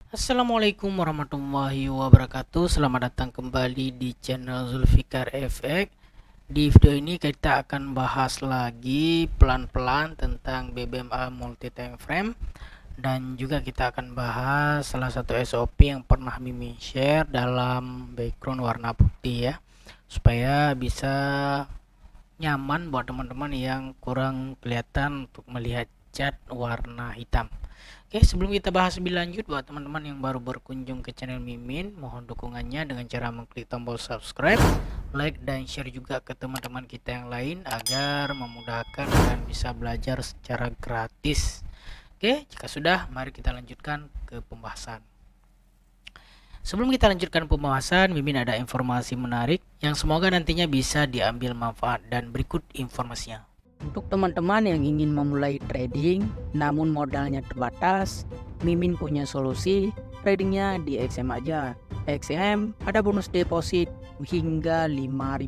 Assalamualaikum warahmatullahi wabarakatuh. Selamat datang kembali di channel Zulfikar FX. Di video ini kita akan bahas lagi pelan-pelan tentang BBMA multi time frame, dan juga kita akan bahas salah satu SOP yang pernah Mimin share dalam background warna putih ya, supaya bisa nyaman buat teman-teman yang kurang kelihatan untuk melihat cat warna hitam. Oke, sebelum kita bahas lebih lanjut, buat teman-teman yang baru berkunjung ke channel Mimin, mohon dukungannya dengan cara mengklik tombol subscribe, like, dan share juga ke teman-teman kita yang lain agar memudahkan dan bisa belajar secara gratis. Oke, jika sudah, mari kita lanjutkan ke pembahasan. Sebelum kita lanjutkan pembahasan, Mimin ada informasi menarik yang semoga nantinya bisa diambil manfaat, dan berikut informasinya. Untuk teman-teman yang ingin memulai trading namun modalnya terbatas, Mimin punya solusi. Tradingnya di XM aja. XM ada bonus deposit hingga $5.000,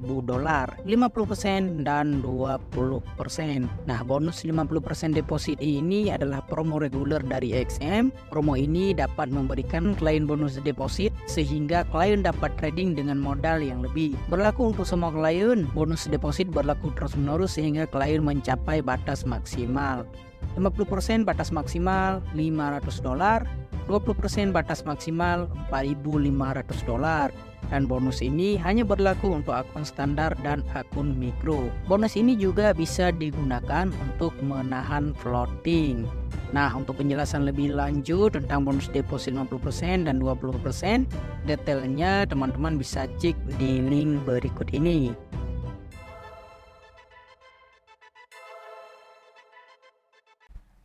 50% dan 20%. Nah, bonus 50% deposit ini adalah promo reguler dari XM. Promo ini dapat memberikan klien bonus deposit sehingga klien dapat trading dengan modal yang lebih. Berlaku untuk semua klien. Bonus deposit berlaku terus-menerus sehingga klien mencapai batas maksimal. 50% batas maksimal $500, 20% batas maksimal $4.500, dan bonus ini hanya berlaku untuk akun standar dan akun mikro. Bonus ini juga bisa digunakan untuk menahan floating. Nah, untuk penjelasan lebih lanjut tentang bonus deposit 50% dan 20%, detailnya teman-teman bisa cek di link berikut ini.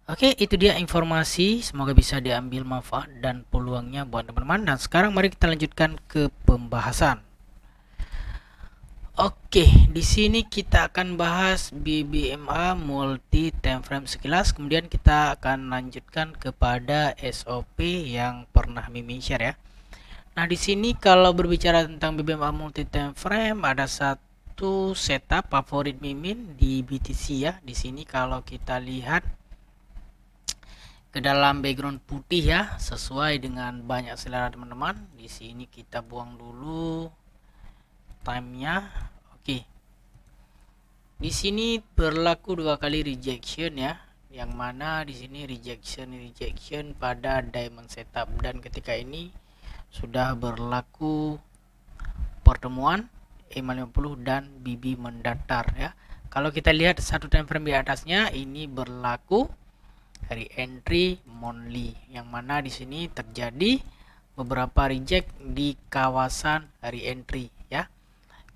Oke, itu dia informasi. Semoga bisa diambil manfaat dan peluangnya buat teman-teman. Dan sekarang mari kita lanjutkan ke pembahasan. Oke, di sini kita akan bahas BBMA multi time frame sekilas. Kemudian kita akan lanjutkan kepada SOP yang pernah Mimin share ya. Nah, di sini kalau berbicara tentang BBMA multi time frame, ada satu setup favorit Mimin di BTC ya. Di sini kalau kita lihat ke dalam background putih ya, sesuai dengan banyak selera teman-teman. Di sini kita buang dulu time-nya. Oke. Di sini berlaku dua kali rejection ya. Yang mana di sini rejection pada diamond setup, dan ketika ini sudah berlaku pertemuan EMA50 dan BB mendatar ya. Kalau kita lihat satu time frame di atasnya, ini berlaku hari entry monthly, yang mana di sini terjadi beberapa reject di kawasan hari entry ya.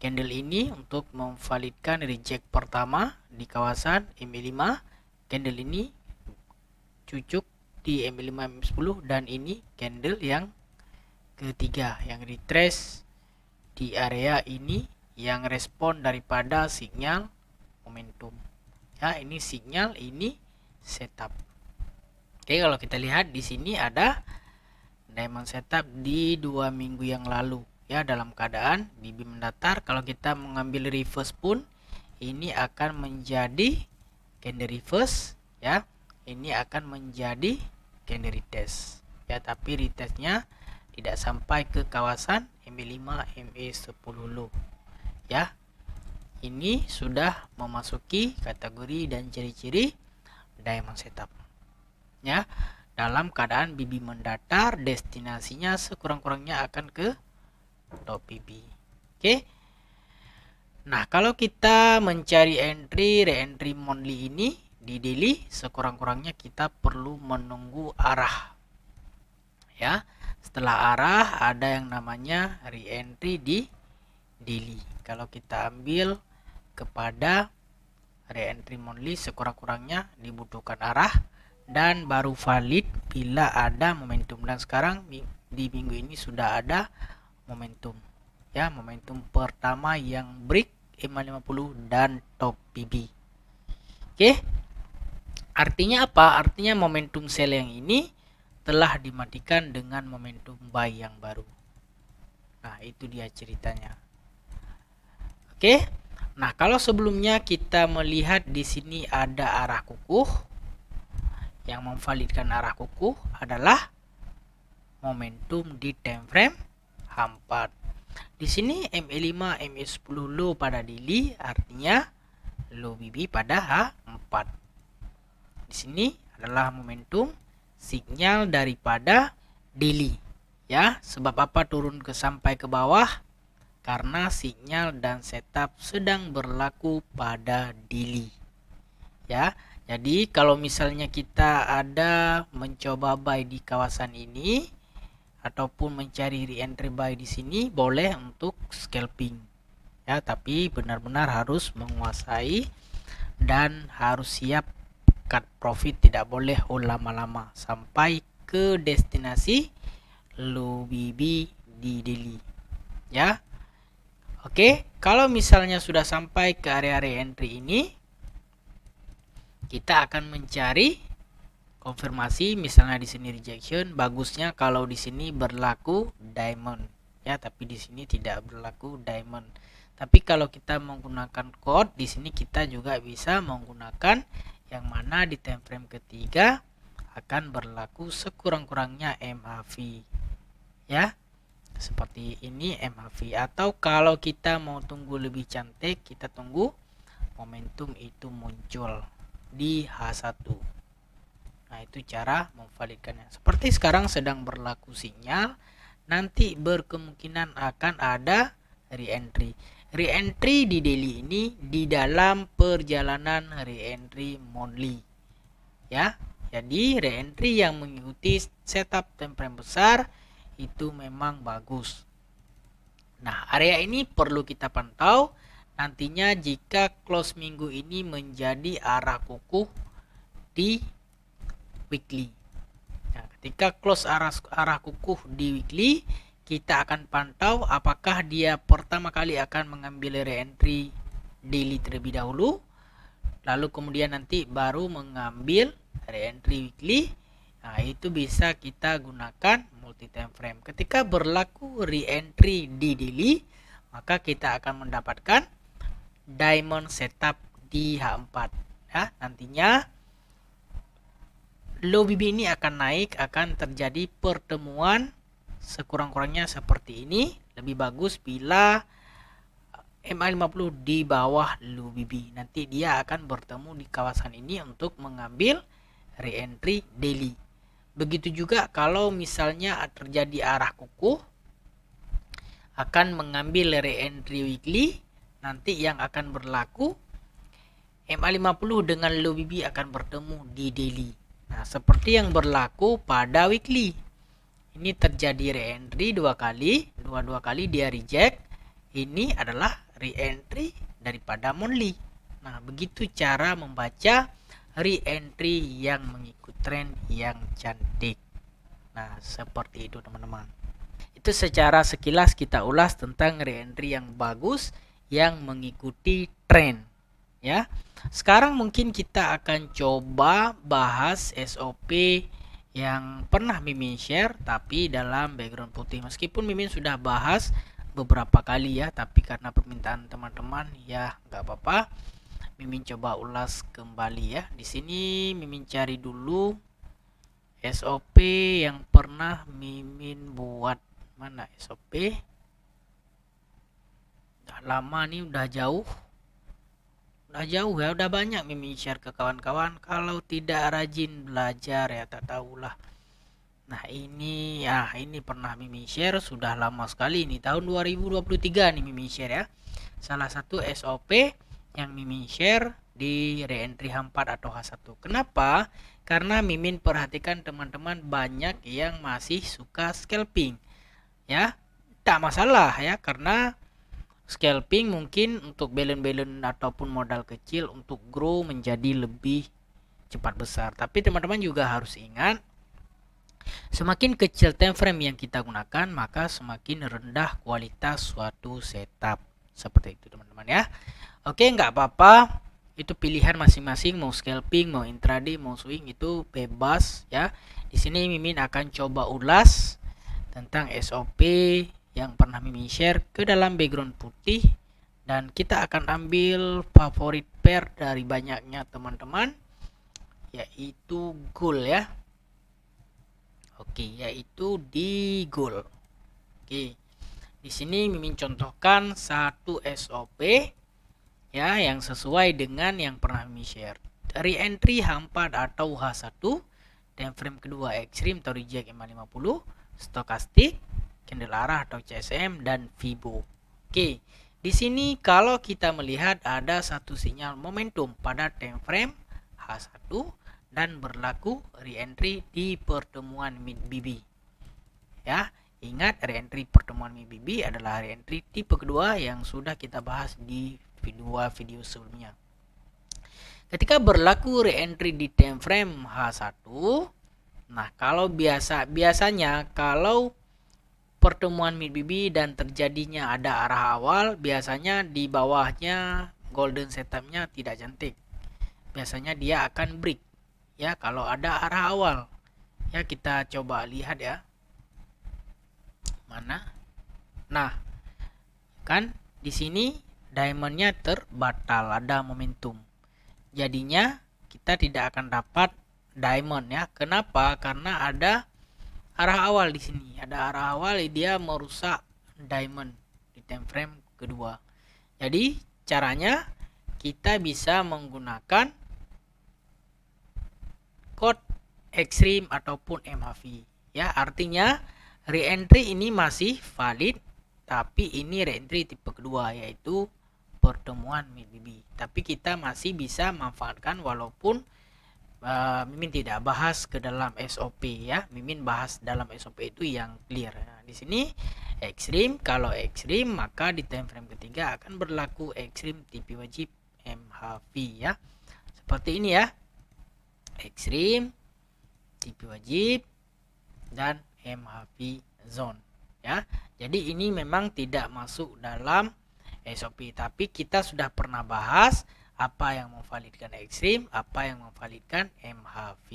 Candle ini untuk memvalidkan reject pertama di kawasan MA5, candle ini cucuk di MA5 M10, dan ini candle yang ketiga yang retrace di area ini yang respon daripada sinyal momentum ya. Ini sinyal, ini setup. Oke, kalau kita lihat di sini ada diamond setup di 2 minggu yang lalu ya, dalam keadaan BB mendatar. Kalau kita mengambil reverse pun ini akan menjadi candle reverse ya. Ini akan menjadi candle retest ya, tapi retestnya tidak sampai ke kawasan MA5 MA10 low ya. Ini sudah memasuki kategori dan ciri-ciri diamond setup ya. Dalam keadaan BB mendatar, destinasinya sekurang-kurangnya akan ke top BB. Oke. Nah, kalau kita mencari entry re-entry monthly ini di daily, sekurang-kurangnya kita perlu menunggu arah ya. Setelah arah ada yang namanya re-entry di daily. Kalau kita ambil kepada re-entry monthly, sekurang-kurangnya dibutuhkan arah dan baru valid bila ada momentum, dan sekarang di minggu ini sudah ada momentum ya. Momentum pertama yang break EMA50 dan top BB. Oke, artinya apa? Artinya momentum sell yang ini telah dimatikan dengan momentum buy yang baru. Nah, itu dia ceritanya. Oke. Nah, kalau sebelumnya kita melihat di sini ada arah kukuh, yang memvalidkan arah kukuh adalah momentum di time frame H4. Di sini MA5, MA10 low pada daily, artinya low BB pada H4. Di sini adalah momentum sinyal daripada daily. Ya, sebab apa turun sampai ke bawah? Karena sinyal dan setup sedang berlaku pada daily. Ya, jadi kalau misalnya kita ada mencoba buy di kawasan ini ataupun mencari re-entry buy di sini, boleh untuk scalping. Ya, tapi benar-benar harus menguasai dan harus siap cut profit, tidak boleh hold lama-lama sampai ke destinasi low BB di daily. Ya. Oke, kalau misalnya sudah sampai ke area re-entry ini, kita akan mencari konfirmasi. Misalnya di sini rejection, bagusnya kalau di sini berlaku diamond ya, tapi di sini tidak berlaku diamond. Tapi kalau kita menggunakan code di sini, kita juga bisa menggunakan yang mana di time frame ketiga akan berlaku sekurang-kurangnya MAV ya, seperti ini MAV. Atau kalau kita mau tunggu lebih cantik, kita tunggu momentum itu muncul di H1. Nah, itu cara memvalidkannya. Seperti sekarang sedang berlaku sinyal, nanti berkemungkinan akan ada re-entry. Re-entry di daily ini di dalam perjalanan re-entry monthly. Ya. Jadi re-entry yang mengikuti setup time frame besar itu memang bagus. Nah, area ini perlu kita pantau. Nantinya jika close minggu ini menjadi arah kukuh di weekly. Nah, ketika close arah kukuh di weekly, kita akan pantau apakah dia pertama kali akan mengambil re-entry daily terlebih dahulu, lalu kemudian nanti baru mengambil re-entry weekly. Nah, itu bisa kita gunakan multi time frame. Ketika berlaku re-entry di daily, maka kita akan mendapatkan diamond setup di H4 ya. Nantinya low BB ini akan naik, akan terjadi pertemuan sekurang-kurangnya seperti ini. Lebih bagus bila MA50 di bawah low BB. Nanti dia akan bertemu di kawasan ini untuk mengambil re-entry daily. Begitu juga kalau misalnya terjadi arah kukuh, akan mengambil re-entry weekly. Nanti yang akan berlaku MA50 dengan low BB akan bertemu di daily. Nah, seperti yang berlaku pada weekly. Ini terjadi re-entry dua kali, dua kali dia reject. Ini adalah re-entry daripada monthly. Nah, begitu cara membaca re-entry yang mengikut tren yang cantik. Nah, seperti itu teman-teman. Itu secara sekilas kita ulas tentang re-entry yang bagus yang mengikuti tren ya. Sekarang mungkin kita akan coba bahas SOP yang pernah Mimin share tapi dalam background putih. Meskipun Mimin sudah bahas beberapa kali ya, tapi karena permintaan teman-teman ya nggak apa-apa, Mimin coba ulas kembali ya. Di sini Mimin cari dulu SOP yang pernah Mimin buat. Mana SOP? Udah lama nih, udah jauh ya, udah banyak Mimin share ke kawan-kawan. Kalau tidak rajin belajar ya tak tahulah. Nah, ini ini pernah Mimin share sudah lama sekali nih, tahun 2023 nih Mimin share ya. Salah satu SOP yang Mimin share di re-entry H4 atau H1. Kenapa? Karena Mimin perhatikan teman-teman banyak yang masih suka scalping. Ya, tak masalah ya, karena scalping mungkin untuk balance ataupun modal kecil untuk grow menjadi lebih cepat besar. Tapi teman-teman juga harus ingat, semakin kecil time frame yang kita gunakan, maka semakin rendah kualitas suatu setup. Seperti itu teman-teman ya. Oke, nggak apa-apa. Itu pilihan masing-masing, mau scalping, mau intraday, mau swing, itu bebas ya. Di sini Mimin akan coba ulas tentang SOP yang pernah Mimin share ke dalam background putih, dan kita akan ambil favorit pair dari banyaknya teman-teman, yaitu gold ya. Oke, yaitu di goal. Oke. Di sini Mimin contohkan satu SOP ya yang sesuai dengan yang pernah Mimin share. Re-entry H4 atau H1, time frame kedua ekstrim atau reject M50, stokastik, candle arah atau CSM, dan Fibo. Oke, di sini kalau kita melihat ada satu sinyal momentum pada time frame H1 dan berlaku re-entry di pertemuan mid BB. Ya, ingat re-entry pertemuan mid BB adalah re-entry tipe kedua yang sudah kita bahas di video sebelumnya. Ketika berlaku re-entry di time frame H1, nah kalau biasanya kalau pertemuan mid BB dan terjadinya ada arah awal, biasanya di bawahnya golden setupnya tidak cantik. Biasanya dia akan break ya kalau ada arah awal. Ya, kita coba lihat ya. Mana? Nah, kan di sini diamondnya terbatal, ada momentum. Jadinya kita tidak akan dapat diamond ya. Kenapa? Karena ada arah awal di sini. Ada arah awal, dia merusak diamond di time frame kedua. Jadi caranya kita bisa menggunakan code ekstrim ataupun MHV ya. Artinya re-entry ini masih valid, tapi ini re-entry tipe kedua yaitu pertemuan mid BB. Tapi kita masih bisa manfaatkan walaupun Mimin tidak bahas ke dalam SOP ya. Mimin bahas dalam SOP itu yang clear. Nah, di sini ekstrim, kalau ekstrim maka di time frame ketiga akan berlaku ekstrim TP wajib MHV ya. Seperti ini ya. Ekstrim, TP wajib, dan MHV zone ya. Jadi ini memang tidak masuk dalam SOP, tapi kita sudah pernah bahas apa yang memvalidkan ekstrim, apa yang memvalidkan MHV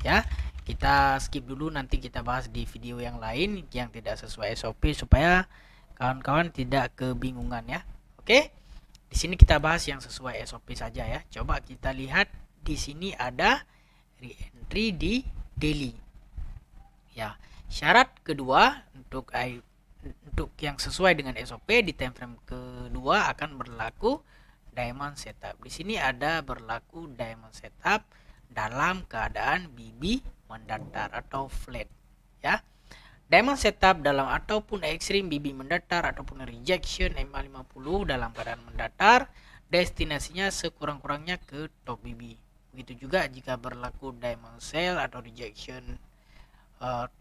ya. Kita skip dulu, nanti kita bahas di video yang lain yang tidak sesuai SOP supaya kawan-kawan tidak kebingungan ya. Oke. Di sini kita bahas yang sesuai SOP saja ya. Coba kita lihat di sini ada re-entry di daily. Ya, syarat kedua untuk yang sesuai dengan SOP di time frame kedua akan berlaku diamond setup. Di sini ada berlaku diamond setup dalam keadaan BB mendatar atau flat ya. Diamond setup dalam ataupun ekstrim BB mendatar ataupun rejection M50 dalam keadaan mendatar, destinasinya sekurang-kurangnya ke top BB. Begitu juga jika berlaku diamond sell atau rejection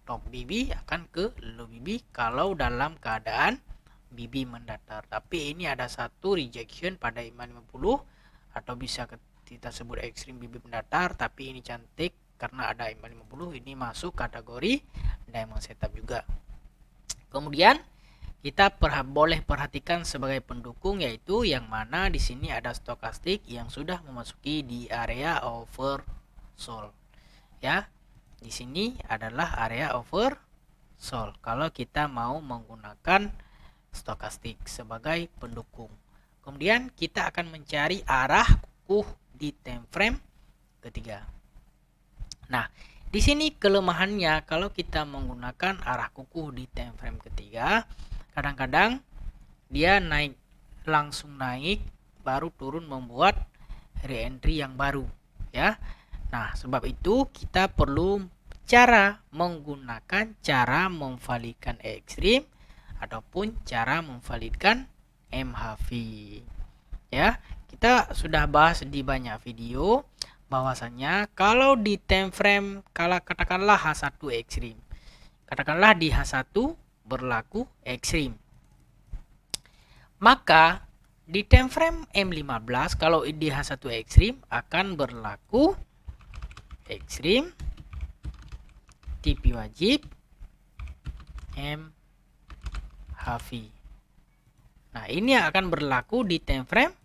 top BB akan ke low BB kalau dalam keadaan BB mendatar. Tapi ini ada satu rejection pada 550 atau bisa kita sebut ekstrim BB mendatar, tapi ini cantik karena ada 550, ini masuk kategori diamond setup juga. Kemudian kita boleh perhatikan sebagai pendukung, yaitu yang mana di sini ada stokastik yang sudah memasuki di area oversold ya. Di sini adalah area oversold kalau kita mau menggunakan stokastik sebagai pendukung. Kemudian kita akan mencari arah kukuh di time frame ketiga. Nah, di sini kelemahannya kalau kita menggunakan arah kukuh di time frame ketiga, kadang-kadang dia langsung naik baru turun membuat re-entry yang baru ya. Nah, sebab itu kita perlu menggunakan cara memvalidkan ekstrim ataupun cara memvalidkan MHV ya. Kita sudah bahas di banyak video bahwasanya kalau di time frame, kalau katakanlah H1 ekstrim, katakanlah di H1 berlaku ekstrim, maka di time frame M15 kalau di H1 ekstrim akan berlaku ekstrim TP wajib MHV. Nah, ini akan berlaku di time frame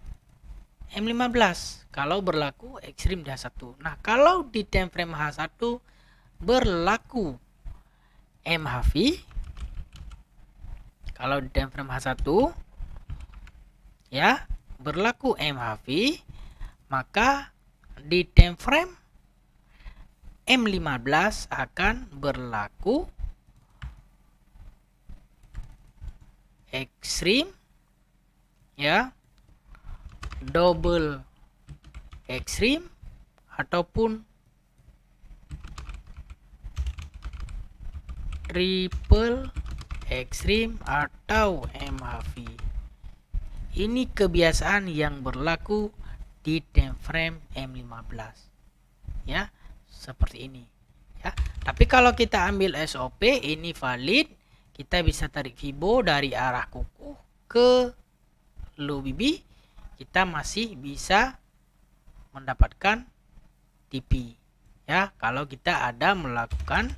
M15 kalau berlaku ekstrim di H1. Nah, kalau di time frame H1 berlaku MHV, kalau di time frame H1 ya berlaku MHV, maka di time frame M15 akan berlaku ekstrim, ya, double ekstrim, ataupun triple ekstrim atau MHV. Ini kebiasaan yang berlaku di time frame M15, ya, seperti ini, ya. Tapi kalau kita ambil SOP ini valid, kita bisa tarik Fibo dari arah kuku ke low BB, kita masih bisa mendapatkan TP, ya, kalau kita ada melakukan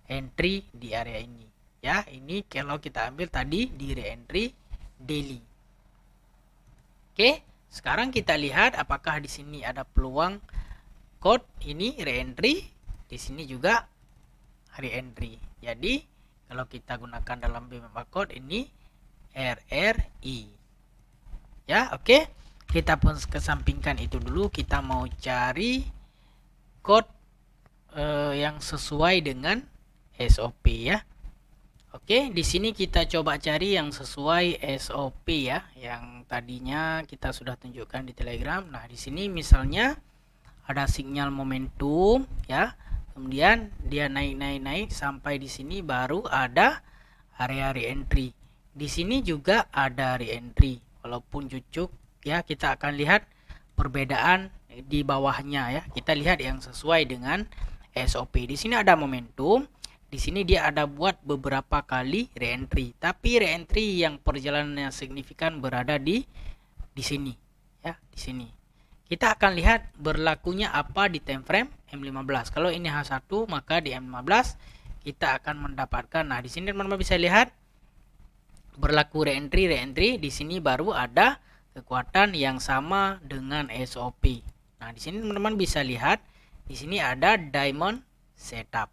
entry di area ini, ya. Ini kalau kita ambil tadi di re-entry daily. Oke, sekarang kita lihat apakah di sini ada peluang code ini re-entry, di sini juga re-entry. Jadi kalau kita gunakan dalam BMA code ini RRI, ya. Oke, kita pun kesampingkan itu dulu, kita mau cari code yang sesuai dengan SOP, ya. Oke, di sini kita coba cari yang sesuai SOP, ya, yang tadinya kita sudah tunjukkan di Telegram. Nah, di sini misalnya ada sinyal momentum, ya. Kemudian dia naik sampai di sini baru ada area re-entry. Di sini juga ada re-entry, walaupun cucuk, ya. Kita akan lihat perbedaan di bawahnya, ya. Kita lihat yang sesuai dengan SOP. Di sini ada momentum. Di sini dia ada buat beberapa kali re-entry, tapi re-entry yang perjalanannya signifikan berada di sini, ya, di sini. Kita akan lihat berlakunya apa di time frame M15. Kalau ini H1, maka di M15 kita akan mendapatkan. Nah, di sini teman-teman bisa lihat berlaku re-entry. Di sini baru ada kekuatan yang sama dengan SOP. Nah, di sini teman-teman bisa lihat di sini ada diamond setup,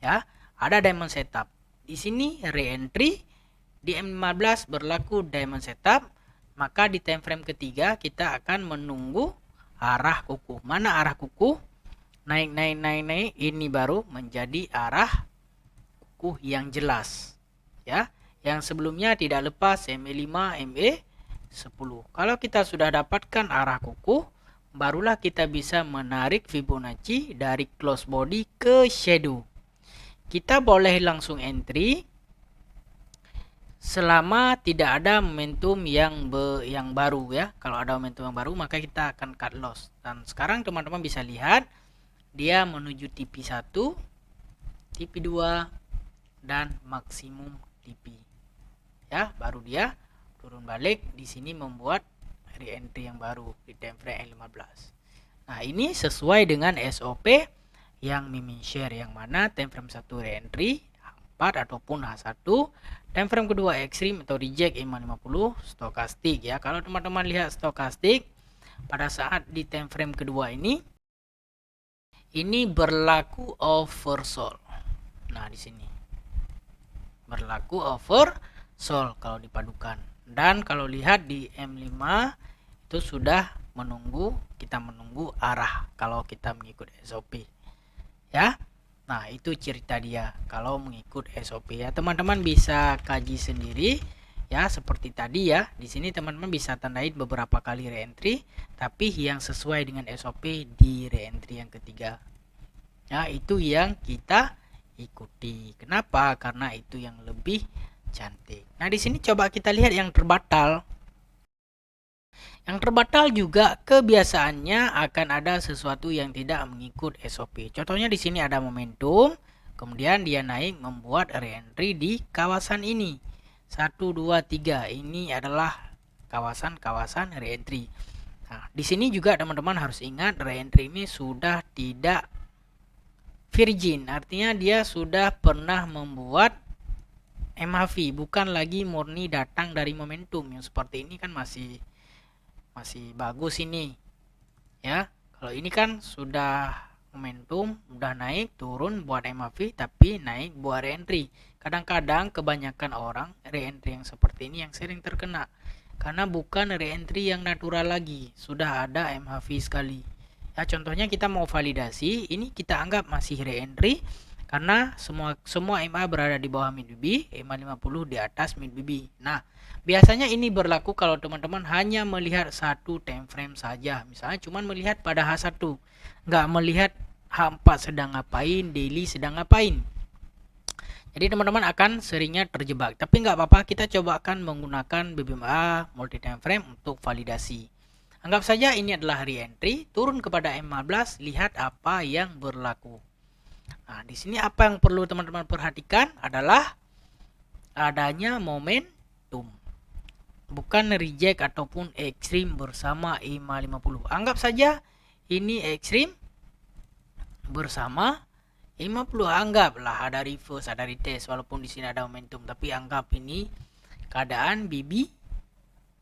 ya. Ada diamond setup. Di sini re-entry, di M15 berlaku diamond setup, maka di time frame ketiga kita akan menunggu arah kuku. Mana arah kuku? Naik. Ini baru menjadi arah kuku yang jelas, ya. Yang sebelumnya tidak lepas ME5, ME10. Kalau kita sudah dapatkan arah kuku, barulah kita bisa menarik Fibonacci dari close body ke shadow. Kita boleh langsung entry selama tidak ada momentum yang baru, ya. Kalau ada momentum yang baru maka kita akan cut loss. Dan sekarang teman-teman bisa lihat dia menuju TP1, TP2 dan maksimum TP, ya. Baru dia turun balik di sini membuat re-entry yang baru di time frame 15. Nah, ini sesuai dengan SOP yang Mimin share, yang mana time frame 1 re-entry 4 ataupun H1, time frame kedua ekstrim atau reject E50 stokastik, ya. Kalau teman-teman lihat stokastik pada saat di time frame kedua ini berlaku oversold. Nah, di sini berlaku oversold kalau dipadukan. Dan kalau lihat di M5 itu sudah kita menunggu arah kalau kita mengikut SOP, ya. Nah, itu cerita dia kalau mengikut SOP, ya. Teman-teman bisa kaji sendiri, ya, seperti tadi, ya. Di sini teman-teman bisa tandain beberapa kali re-entry, tapi yang sesuai dengan SOP di re-entry yang ketiga, ya, itu yang kita ikuti. Kenapa? Karena itu yang lebih cantik. Nah, di sini coba kita lihat yang terbatal. Yang terbatal juga kebiasaannya akan ada sesuatu yang tidak mengikut SOP. Contohnya di sini ada momentum, kemudian dia naik membuat re-entry di kawasan ini. 1, 2, 3. Ini adalah kawasan re-entry. Nah, di sini juga teman-teman harus ingat re-entry ini sudah tidak virgin, artinya dia sudah pernah membuat MHV, bukan lagi murni datang dari momentum. Yang seperti ini kan masih bagus ini, ya. Kalau ini kan sudah momentum, udah naik turun buat MHV, tapi naik buat re-entry. Kadang-kadang kebanyakan orang re-entry yang seperti ini yang sering terkena karena bukan re-entry yang natural lagi, sudah ada MHV sekali, Ya, contohnya kita mau validasi, ini kita anggap masih re-entry karena semua MA berada di bawah mid BB, MA 50 di atas mid BB. Nah, biasanya ini berlaku kalau teman-teman hanya melihat satu time frame saja. Misalnya cuma melihat pada H1, nggak melihat H4 sedang ngapain, daily sedang ngapain. Jadi teman-teman akan seringnya terjebak. Tapi nggak apa-apa, kita coba akan menggunakan BBMA multi time frame untuk validasi. Anggap saja ini adalah re-entry, turun kepada M15, lihat apa yang berlaku. Nah, di sini apa yang perlu teman-teman perhatikan adalah adanya momentum. Bukan reject ataupun extreme bersama E50. Anggap saja ini extreme bersama 50. Anggaplah ada reverse, ada retest walaupun di sini ada momentum, tapi anggap ini keadaan BB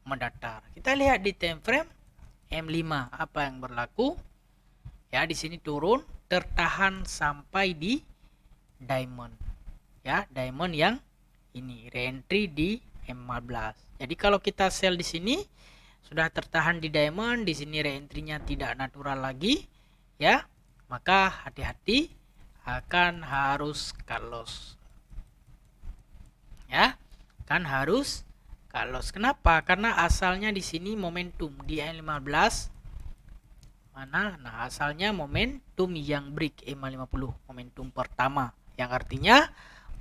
mendatar. Kita lihat di time frame M5 apa yang berlaku. Ya, di sini turun, tertahan sampai di diamond. Ya, diamond yang ini re-entry di M15. Jadi kalau kita sell di sini sudah tertahan di diamond, di sini re-entry-nya tidak natural lagi, ya, maka hati-hati akan harus cut loss. Ya, kan harus cut loss. Kenapa? Karena asalnya di sini momentum di M15 mana? Nah, asalnya momentum yang break M50, momentum pertama, yang artinya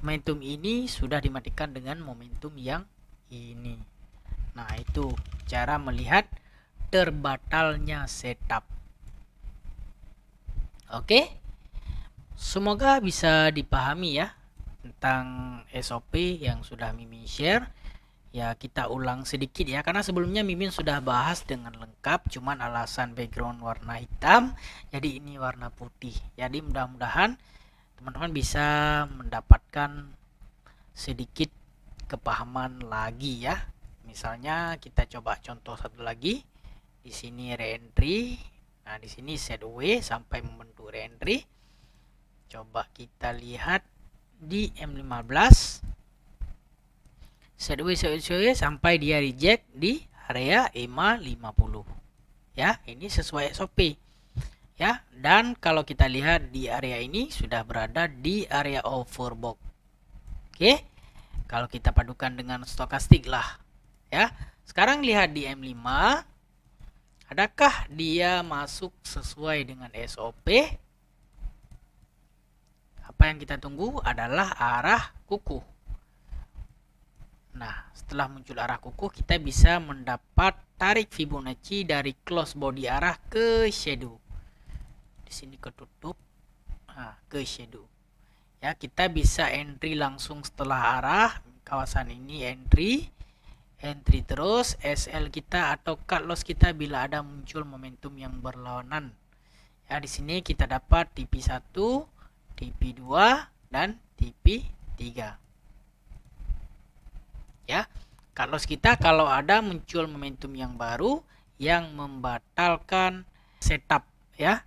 momentum ini sudah dimatikan dengan momentum yang ini. Nah, itu cara melihat terbatalnya setup. Oke, semoga bisa dipahami ya tentang SOP yang sudah Mimin share. Ya, kita ulang sedikit ya, karena sebelumnya Mimin sudah bahas dengan lengkap, cuman alasan background warna hitam jadi ini warna putih. Jadi mudah-mudahan teman-teman bisa mendapatkan sedikit kepahaman lagi ya. Misalnya kita coba contoh satu lagi. Di sini re-entry. Nah, di sini set away sampai membentuk re-entry. Coba kita lihat di M15. Set away sampai dia reject di area EMA 50. Ya, ini sesuai SOP. Ya, dan kalau kita lihat di area ini sudah berada di area overbought. Oke. Kalau kita padukan dengan stokastik lah. Ya. Sekarang lihat di M5. Adakah dia masuk sesuai dengan SOP? Apa yang kita tunggu adalah arah kuku. Nah, setelah muncul arah kuku, kita bisa mendapat tarik Fibonacci dari close body arah ke shadow. Di sini ketutup, ke shadow. Ya, kita bisa entry langsung setelah arah kawasan ini, entry terus SL kita atau cut loss kita bila ada muncul momentum yang berlawanan. Ya, di sini kita dapat TP1, TP2 dan TP3. Ya, cut loss kita kalau ada muncul momentum yang baru yang membatalkan setup ya.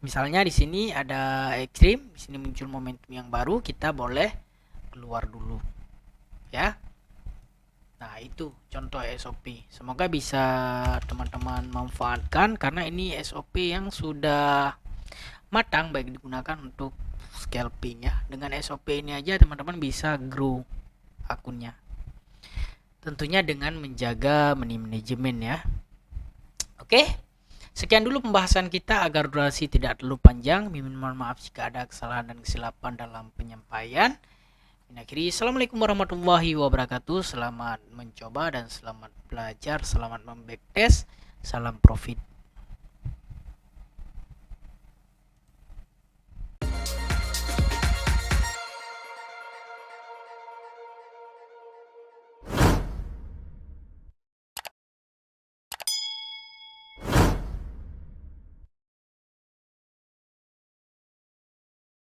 Misalnya di sini ada ekstrim, di sini muncul momentum yang baru, kita boleh keluar dulu. Ya. Nah, itu contoh SOP. Semoga bisa teman-teman manfaatkan karena ini SOP yang sudah matang baik digunakan untuk scalping ya. Dengan SOP ini aja teman-teman bisa grow akunnya. Tentunya dengan menjaga money management ya. Oke. Sekian dulu pembahasan kita agar durasi tidak terlalu panjang. Mimin mohon maaf jika ada kesalahan dan kesilapan dalam penyampaian. Akhiri, assalamualaikum warahmatullahi wabarakatuh. Selamat mencoba dan selamat belajar. Selamat membacktest. Salam profit.